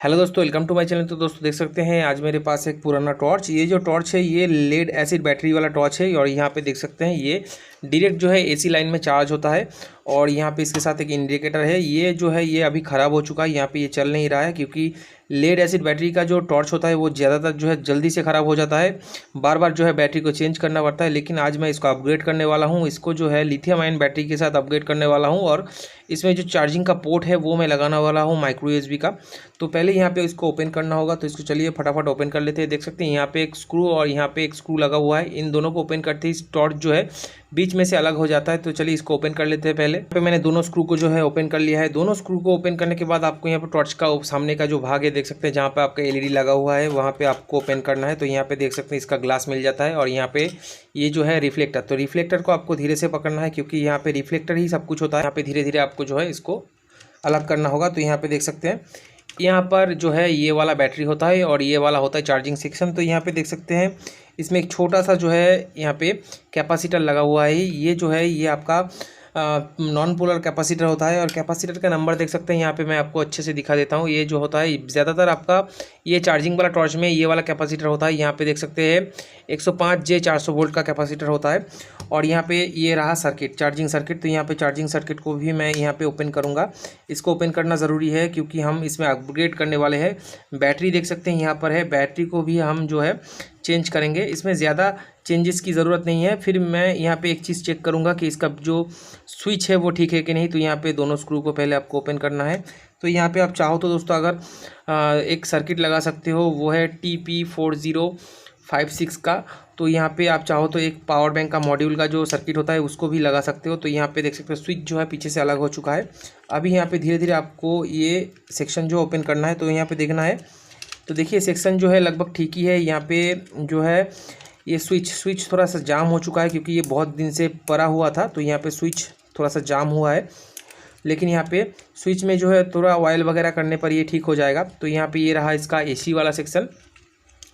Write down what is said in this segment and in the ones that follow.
Hello दोस्तों, welcome to my channel. तो दोस्तों देख सकते हैं आज मेरे पास एक पुराना टॉर्च। ये जो टॉर्च है ये लेड एसिड बैटरी वाला टॉर्च है और यहाँ पे देख सकते हैं ये डायरेक्ट जो है एसी लाइन में चार्ज होता है। और यहाँ पे इसके साथ एक इंडिकेटर है। ये जो है ये अभी ख़राब हो चुका है, यहाँ पे ये चल नहीं रहा है क्योंकि लेड एसिड बैटरी का जो टॉर्च होता है वो ज़्यादातर जो है जल्दी से ख़राब हो जाता है। बार बार जो है बैटरी को चेंज करना पड़ता है। लेकिन आज मैं इसको अपग्रेड करने वाला हूँ, इसको जो है लिथियम आयन बैटरी के साथ अपग्रेड करने वाला हूँ। और इसमें जो चार्जिंग का पोर्ट है वो मैं लगाने वाला हूँ माइक्रो यूएसबी का। तो पहले यहाँ पे इसको ओपन करना होगा, तो इसको चलिए फटाफट ओपन कर लेते हैं। देख सकते हैं यहाँ पे एक स्क्रू और यहाँ पे एक स्क्रू लगा हुआ है। इन दोनों को ओपन करते ही टॉर्च जो है बीच में से अलग हो जाता है। तो चलिए इसको ओपन कर लेते हैं। पहले यहाँ पे मैंने दोनों स्क्रू को जो है ओपन कर लिया है। दोनों स्क्रू को ओपन करने के बाद आपको यहाँ पे टॉर्च का सामने का जो भाग है देख सकते हैं, जहाँ पे आपका एलईडी लगा हुआ है वहाँ पे आपको ओपन करना है। तो यहाँ पे देख सकते हैं इसका ग्लास मिल जाता है। और यहाँ पे ये जो है रिफ्लेक्टर, तो रिफ्लेक्टर को आपको धीरे से पकड़ना है क्योंकि यहाँ पे रिफ्लेक्टर ही सब कुछ होता है। यहाँ पे धीरे धीरे आपको जो है इसको अलग करना होगा। तो यहाँ पे देख सकते हैं यहाँ पर जो है ये वाला बैटरी होता है और ये वाला होता है चार्जिंग सेक्शन। तो यहाँ पे देख सकते हैं इसमें एक छोटा सा जो है यहाँ पे कैपेसिटर लगा हुआ है। ये जो है ये आपका नॉन पोलर कैपेसिटर होता है। और कैपेसिटर का नंबर देख सकते हैं यहाँ पे मैं आपको अच्छे से दिखा देता हूँ। ये जो होता है ज़्यादातर आपका ये चार्जिंग वाला टॉर्च में ये वाला कैपेसिटर होता है। यहाँ पे देख सकते हैं 105J 400 वोल्ट का कैपेसिटर होता है। और यहाँ पे ये रहा सर्किट, चार्जिंग सर्किट। तो यहाँ पे चार्जिंग सर्किट को भी मैं यहाँ पे ओपन करूँगा। इसको ओपन करना ज़रूरी है क्योंकि हम इसमें अपग्रेड करने वाले हैं। बैटरी देख सकते हैं यहाँ पर है, बैटरी को भी हम जो है चेंज करेंगे। इसमें ज़्यादा चेंजेस की ज़रूरत नहीं है। फिर मैं यहाँ पे एक चीज़ चेक करूँगा कि इसका जो स्विच है वो ठीक है कि नहीं। तो यहाँ पे दोनों स्क्रू को पहले आपको ओपन करना है। तो यहाँ पे आप चाहो तो दोस्तों अगर एक सर्किट लगा सकते हो, वो है TP4056 का। तो यहाँ पे आप चाहो तो एक पावर बैंक का मॉड्यूल का जो सर्किट होता है उसको भी लगा सकते हो। तो यहाँ पे देख सकते हो स्विच जो है पीछे से अलग हो चुका है। अभी यहाँ पे धीरे धीरे आपको ये सेक्शन जो ओपन करना है। तो यहाँ पे देखना है, तो देखिए सेक्शन जो है लगभग ठीक ही है। यहाँ पे जो है ये स्विच थोड़ा सा जाम हो चुका है क्योंकि ये बहुत दिन से पड़ा हुआ था। तो यहाँ पे स्विच थोड़ा सा जाम हुआ है, लेकिन यहाँ पे स्विच में जो है थोड़ा ऑयल वगैरह करने पर ये ठीक हो जाएगा। तो यहाँ पे ये रहा इसका एसी वाला सेक्शन।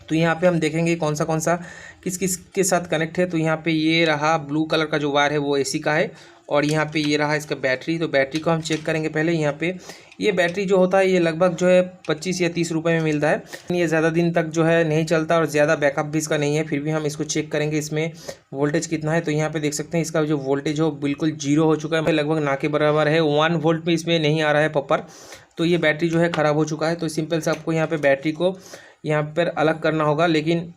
तो यहाँ पे हम देखेंगे कौन सा किस किस के साथ कनेक्ट है। तो यहाँ पे ये रहा ब्लू कलर का जो वायर है वो एसी का है। और यहाँ पे ये रहा इसका बैटरी। तो बैटरी को हम चेक करेंगे पहले। यहाँ पे ये बैटरी जो होता है ये लगभग जो है 25 या 30 रुपये में मिलता है। ये ज़्यादा दिन तक जो है नहीं चलता और ज़्यादा बैकअप भी इसका नहीं है। फिर भी हम इसको चेक करेंगे इसमें वोल्टेज कितना है। तो यहाँ पे देख सकते हैं इसका जो वोल्टेज हो बिल्कुल जीरो हो चुका है, लगभग ना के बराबर है। 1 वोल्ट में इसमें नहीं आ रहा है प्रॉपर। तो ये बैटरी जो है ख़राब हो चुका है। तो सिंपल से आपको यहाँ पर बैटरी को यहाँ पर अलग करना होगा। लेकिन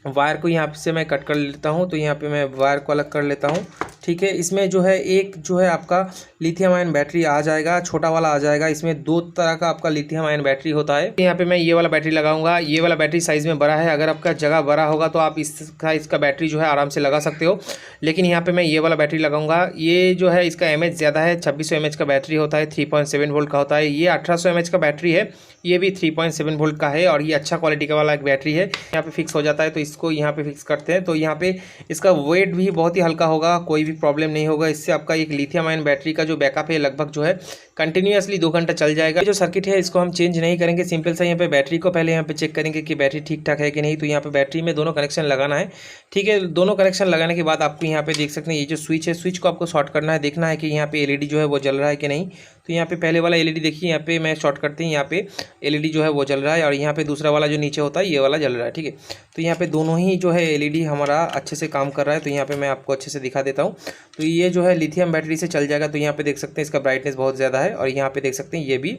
वायर को यहाँ से मैं कट कर लेता हूँ। तो यहाँ पे मैं वायर को अलग कर लेता हूँ, ठीक है। इसमें जो है एक जो है आपका लिथियम आयन बैटरी आ जाएगा, छोटा वाला आ जाएगा। इसमें 2 तरह का आपका लिथियम आयन बैटरी होता है। यहाँ पे मैं ये वाला बैटरी लगाऊंगा। ये वाला बैटरी साइज़ में बड़ा है। अगर आपका जगह बड़ा होगा तो आप इस साइज़ का बैटरी जो है आराम से लगा सकते हो। लेकिन यहाँ पे मैं ये वाला बैटरी लगाऊंगा। ये जो है इसका एमएच ज़्यादा है, 2600 mAh का बैटरी होता है, 3.7 वोल्ट का होता है। ये 1800 mAh का बैटरी है, ये भी 3.7 वोल्ट का है। और ये अच्छा क्वालिटी का वाला एक बैटरी है। यहाँ पे फिक्स हो जाता है। तो इसको यहाँ पे फिक्स करते हैं। तो यहाँ पे इसका वेट भी बहुत ही हल्का होगा, कोई भी प्रॉब्लम नहीं होगा। इससे आपका एक लिथियम आयन बैटरी का जो बैकअप है लगभग जो है कंटिन्यूअसली 2 घंटा चल जाएगा। जो सर्किट है इसको हम चेंज नहीं करेंगे। सिंपल सा यहाँ पे बैटरी को पहले यहाँ पे चेक करेंगे कि बैटरी ठीक ठाक है कि नहीं। तो यहाँ पे बैटरी में दोनों कनेक्शन लगाना है, ठीक है। दोनों कनेक्शन लगाने के बाद आपको यहाँ पे देख सकते हैं ये जो स्विच है, स्विच को आपको शॉर्ट करना है, देखना है कि यहाँ पे एलईडी जो है वो जल रहा है कि नहीं। तो यहाँ पे पहले वाला एलईडी देखिए, यहाँ पे मैं शॉर्ट करते हैं, यहाँ पे एलईडी जो है वो जल रहा है। और यहाँ पे दूसरा वाला जो नीचे होता है ये वाला जल रहा है, ठीक है। तो यहाँ पे दोनों ही जो है एलईडी हमारा अच्छे से काम कर रहा है। तो यहाँ पे मैं आपको अच्छे से दिखा देता हूँ। तो ये जो है लिथियम बैटरी से चल जाएगा। तो यहाँ पे देख सकते हैं इसका ब्राइटनेस बहुत ज़्यादा है। और यहाँ पे देख सकते हैं ये भी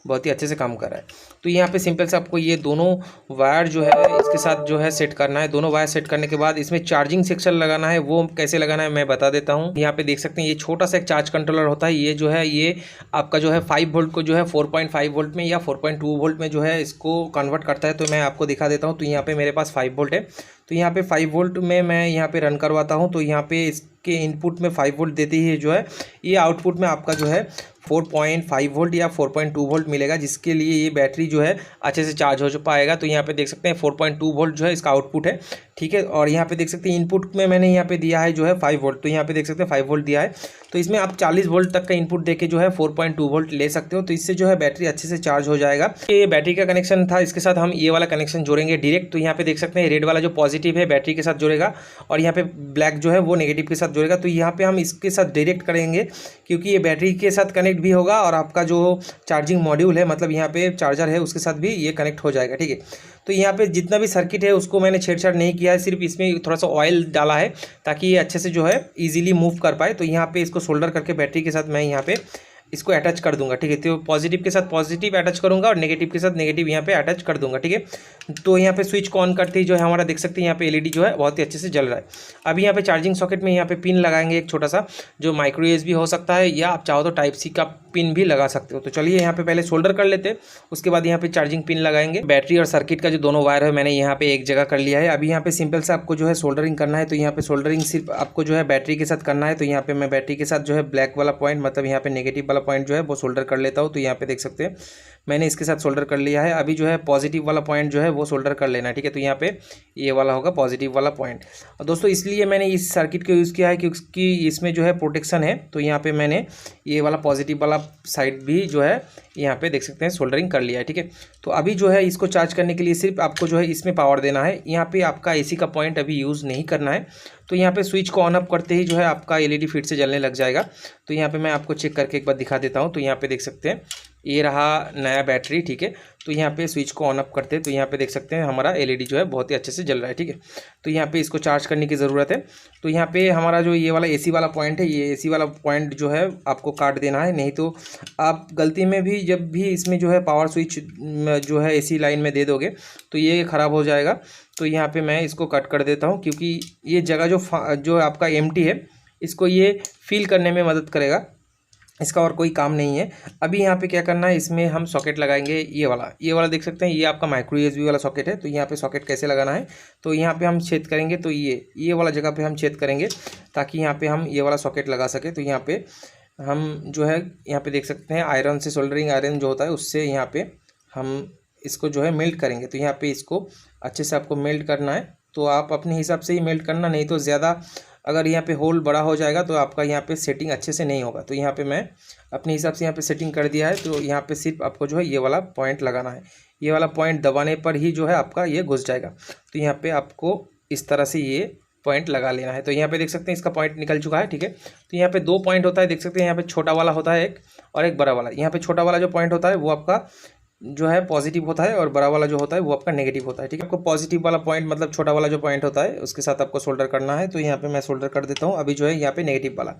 बहुत ही अच्छे से काम कर रहा है। तो यहाँ पे सिंपल से आपको ये दोनों वायर जो है इसके साथ जो है सेट करना है। दोनों वायर सेट करने के बाद इसमें चार्जिंग सेक्शन लगाना है। वो कैसे लगाना है मैं बता देता हूँ। यहाँ पे देख सकते हैं ये छोटा सा एक चार्ज कंट्रोलर होता है। ये जो है ये आपका जो है 5 वोल्ट को जो है 4.5 वोल्ट में या 4.2 वोल्ट में जो है इसको कन्वर्ट करता है। तो मैं आपको दिखा देता हूँ। तो यहाँ पे मेरे पास 5 वोल्ट है। तो यहाँ पे 5 वोल्ट में मैं यहाँ पे रन करवाता हूँ। तो यहाँ पे इसके इनपुट में 5 वोल्ट देते ही जो है ये आउटपुट में आपका जो है 4.5 वोल्ट या 4.2 वोल्ट मिलेगा, जिसके लिए ये बैटरी जो है अच्छे से चार्ज हो पाएगा। तो यहाँ पे देख सकते हैं 4.2 वोल्ट जो है इसका आउटपुट है, ठीक है। और यहाँ पे देख सकते हैं इनपुट में मैंने यहाँ पे दिया है जो है 5 वोल्ट। तो यहाँ पे देख सकते हैं 5 वोल्ट दिया है। तो इसमें आप 40 वोल्ट तक का इनपुट देके जो है 4.2 वोल्ट ले सकते हो। तो इससे जो है बैटरी अच्छे से चार्ज हो जाएगा। ये बैटरी का कनेक्शन था। इसके साथ हम ये वाला कनेक्शन जोड़ेंगे डायरेक्ट। तो यहाँ पे देख सकते हैं रेड वाला जो पॉजिटिव है बैटरी के साथ जुड़ेगा और यहाँ पे ब्लैक जो है वो नेगेटिव के साथ जुड़ेगा। तो यहाँ पे हम इसके साथ डायरेक्ट करेंगे क्योंकि ये बैटरी के साथ कनेक्ट कनेक्ट भी होगा और आपका जो चार्जिंग मॉड्यूल है, मतलब यहाँ पे चार्जर है, उसके साथ भी ये कनेक्ट हो जाएगा। ठीक है, तो यहाँ पे जितना भी सर्किट है उसको मैंने छेड़छाड़ नहीं किया है, सिर्फ इसमें थोड़ा सा ऑयल डाला है ताकि ये अच्छे से जो है ईजिली मूव कर पाए। तो यहाँ पे इसको सोल्डर करके बैटरी के साथ मैं यहाँ पे इसको अटैच कर दूंगा। ठीक है, तो पॉजिटिव के साथ पॉजिटिव अटैच करूंगा और नेगेटिव के साथ नेगेटिव यहाँ पे अटैच कर दूंगा। ठीक है, तो यहाँ पे स्विच को ऑन करते ही जो है हमारा देख सकते हैं यहाँ पे एलईडी जो है बहुत ही अच्छे से जल रहा है। अभी यहाँ पे चार्जिंग सॉकेट में यहाँ पे पिन लगाएंगे एक छोटा सा, जो माइक्रो यूएसबी हो सकता है या आप चाहो तो टाइप सी का पिन भी लगा सकते हो। तो चलिए यहाँ पे पहले सोल्डर कर लेते हैं, उसके बाद यहाँ पे चार्जिंग पिन लगाएंगे। बैटरी और सर्किट का जो दोनों वायर है मैंने यहाँ पे एक जगह कर लिया है। अभी यहाँ पे सिंपल से आपको जो है सोल्डरिंग करना है। तो यहाँ पे सोल्डरिंग सिर्फ आपको जो है बैटरी के साथ करना है। तो यहाँ पे मैं बैटरी के साथ जो है ब्लैक वाला पॉइंट, मतलब यहाँ पे नेगेटिव वाला पॉइंट जो है वो सोल्डर कर लेता हूँ। तो यहाँ पे देख सकते हैं मैंने इसके साथ सोल्डर कर लिया है। अभी जो है पॉजिटिव वाला पॉइंट जो है वो सोल्डर कर लेना है। ठीक है, तो यहाँ पे ये वाला होगा पॉजिटिव वाला पॉइंट। और दोस्तों इसलिए मैंने इस सर्किट को यूज़ किया है क्योंकि इसमें जो है प्रोटेक्शन है। तो यहाँ पे मैंने ये वाला पॉजिटिव वाला साइड भी जो है यहाँ पे देख सकते हैं सोल्डरिंग कर लिया है। ठीक है, तो अभी जो है इसको चार्ज करने के लिए सिर्फ आपको जो है इसमें पावर देना है। यहाँ पे आपका एसी का पॉइंट अभी यूज़ नहीं करना है। तो यहाँ पे स्विच को ऑन अप करते ही जो है आपका एलईडी फिर से जलने लग जाएगा। तो यहाँ पे मैं आपको चेक करके एक बार दिखा देता हूँ। तो यहाँ पे देख सकते हैं ये रहा नया बैटरी। ठीक है, तो यहाँ पे स्विच को ऑन अप करते हैं तो यहाँ पे देख सकते हैं हमारा एलईडी जो है बहुत ही अच्छे से जल रहा है। ठीक है, तो यहाँ पे इसको चार्ज करने की ज़रूरत है। तो यहाँ पे हमारा जो ये वाला एसी वाला पॉइंट है, ये एसी वाला पॉइंट जो है आपको काट देना है, नहीं तो आप गलती में भी जब भी इसमें जो है पावर स्विच जो है एसी लाइन में दे दोगे तो ये ख़राब हो जाएगा। तो यहाँ पे मैं इसको कट कर देता हूँ क्योंकि ये जगह जो आपका एम्प्टी है इसको ये फिल करने में मदद करेगा, इसका और कोई काम नहीं है। अभी यहाँ पे क्या करना है, इसमें हम सॉकेट लगाएंगे। ये वाला देख सकते हैं ये आपका माइक्रो यूएसबी वाला सॉकेट है। तो यहाँ पे सॉकेट कैसे लगाना है, तो यहाँ पे हम छेद करेंगे। तो ये वाला जगह पे हम छेद करेंगे ताकि यहाँ पे हम ये वाला सॉकेट लगा सके। तो यहाँ पे हम जो है यहाँ पे देख सकते हैं आयरन से, सोल्डरिंग आयरन जो होता है उससे यहाँ पे हम इसको जो है मेल्ट करेंगे। तो यहाँ पे इसको अच्छे से आपको मेल्ट करना है। तो आप अपने हिसाब से ही मेल्ट करना, नहीं तो ज़्यादा अगर यहाँ पे होल बड़ा हो जाएगा तो आपका यहाँ पे सेटिंग अच्छे से नहीं होगा। तो यहाँ पे मैं अपने हिसाब से यहाँ पे सेटिंग कर दिया है। तो यहाँ पे सिर्फ आपको जो है ये वाला पॉइंट लगाना है। ये वाला पॉइंट दबाने पर ही जो है आपका ये घुस जाएगा। तो यहाँ पे आपको इस तरह से ये पॉइंट लगा लेना है। तो यहाँ पे देख सकते हैं इसका पॉइंट निकल चुका है। ठीक है, तो यहाँ पे 2 पॉइंट होता है, देख सकते हैं यहाँ पे छोटा वाला होता है एक और एक बड़ा वाला। यहाँ पे छोटा वाला जो पॉइंट होता है वो आपका जो है पॉजिटिव होता है और बड़ा वाला जो होता है वो आपका नेगेटिव होता है। ठीक है, आपको पॉजिटिव वाला पॉइंट मतलब छोटा वाला जो पॉइंट होता है उसके साथ आपको सोल्डर करना है। तो यहाँ पे मैं सोल्डर कर देता हूँ। अभी जो है यहाँ पे नेगेटिव वाला,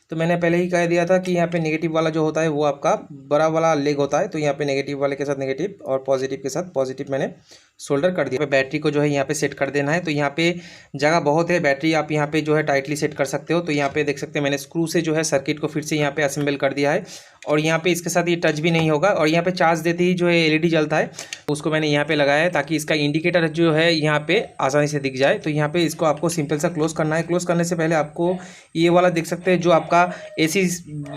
तो मैंने पहले ही कह दिया था कि यहाँ पे नेगेटिव वाला जो होता है वो आपका बड़ा वाला लेग होता है। तो यहाँ पे नेगेटिव वाले के साथ नेगेटिव और पॉजिटिव के साथ पॉजिटिव मैंने सोल्डर कर दिया। बैटरी को जो है यहाँ पे सेट कर देना है। तो यहाँ पे जगह बहुत है, बैटरी आप यहाँ पे जो है टाइटली सेट कर सकते हो। तो यहाँ पे देख सकते हैं मैंने स्क्रू से जो है सर्किट को फिर से यहाँ पे असेंबल कर दिया है और यहाँ पे इसके साथ ये टच भी नहीं होगा। और यहाँ पे चार्ज देते ही जो है एलईडी जलता है, उसको मैंने यहाँ पे लगाया है ताकि इसका इंडिकेटर जो है यहाँ पे आसानी से दिख जाए। तो यहाँ पे इसको आपको सिंपल सा क्लोज करना है। क्लोज करने से पहले आपको ये वाला देख सकते हैं जो आपका एसी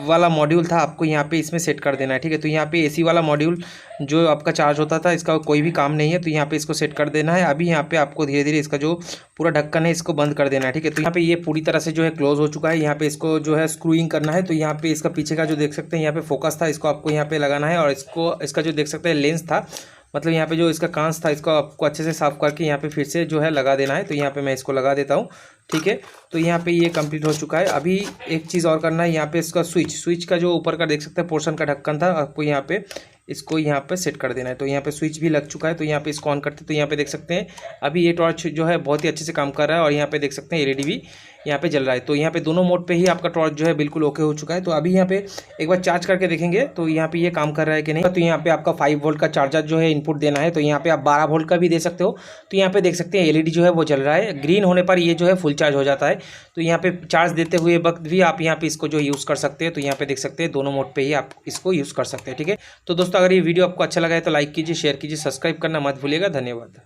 वाला मॉड्यूल था, आपको यहाँ पे इसमें सेट कर देना है। ठीक है, तो यहाँ पे एसी वाला मॉड्यूल जो आपका चार्ज होता था इसका कोई भी काम नहीं है। तो यहाँ पे इसको सेट कर देना है। अभी यहाँ पे आपको धीरे धीरे इसका जो पूरा ढक्कन है इसको बंद कर देना है। ठीक है, तो यहाँ पे ये पूरी तरह से जो है क्लोज हो चुका है। यहाँ पे इसको जो है स्क्रूइंग करना है। तो यहाँ पे इसका पीछे का जो देख सकते हैं यहाँ पे फोकस था, इसको आपको यहाँ पे लगाना है। और इसका जो देख सकते हैं लेंस था, मतलब यहाँ पे जो इसका कांच था, इसको आपको अच्छे से साफ करके यहाँ पे फिर से जो है लगा देना है। तो यहाँ पे मैं इसको लगा देता हूँ। ठीक है, तो यहाँ पे ये कंप्लीट हो चुका है। अभी एक चीज़ और करना है, यहाँ पे इसका स्विच का जो ऊपर का देख सकते हैं पोर्शन का ढक्कन था, आपको यहाँ पे इसको यहाँ पे सेट कर देना है। तो यहाँ पे स्विच भी लग चुका है। तो यहाँ पे इसको ऑन करते तो यहाँ पे देख सकते हैं अभी ये टॉर्च जो है बहुत ही अच्छे से काम कर रहा है और यहाँ पे देख सकते हैं एलईडी भी यहाँ पे जल रहा है। तो यहाँ पे दोनों मोड पे ही आपका टॉर्च जो है बिल्कुल ओके हो चुका है। तो अभी यहाँ पे एक बार चार्ज करके देखेंगे तो यहाँ पे ये काम कर रहा है कि नहीं। तो यहाँ पे आपका 5 वोल्ट का चार्जर जो है इनपुट देना है। तो यहाँ पे आप 12 वोल्ट का भी दे सकते हो। तो यहाँ पे देख सकते हैं एलईडी जो है वो जल रहा है, ग्रीन होने पर ये जो है फुल चार्ज हो जाता है। तो यहाँ पे चार्ज देते हुए वक्त भी आप यहाँ पे इसको जो यूज़ कर सकते हैं। तो यहाँ पे देख सकते हैं दोनों मोड पे ही आप इसको यूज़ कर सकते हैं। ठीक है, तो दोस्तों अगर ये वीडियो आपको अच्छा लगा है तो लाइक कीजिए, शेयर कीजिए, सब्सक्राइब करना मत भूलिएगा। धन्यवाद।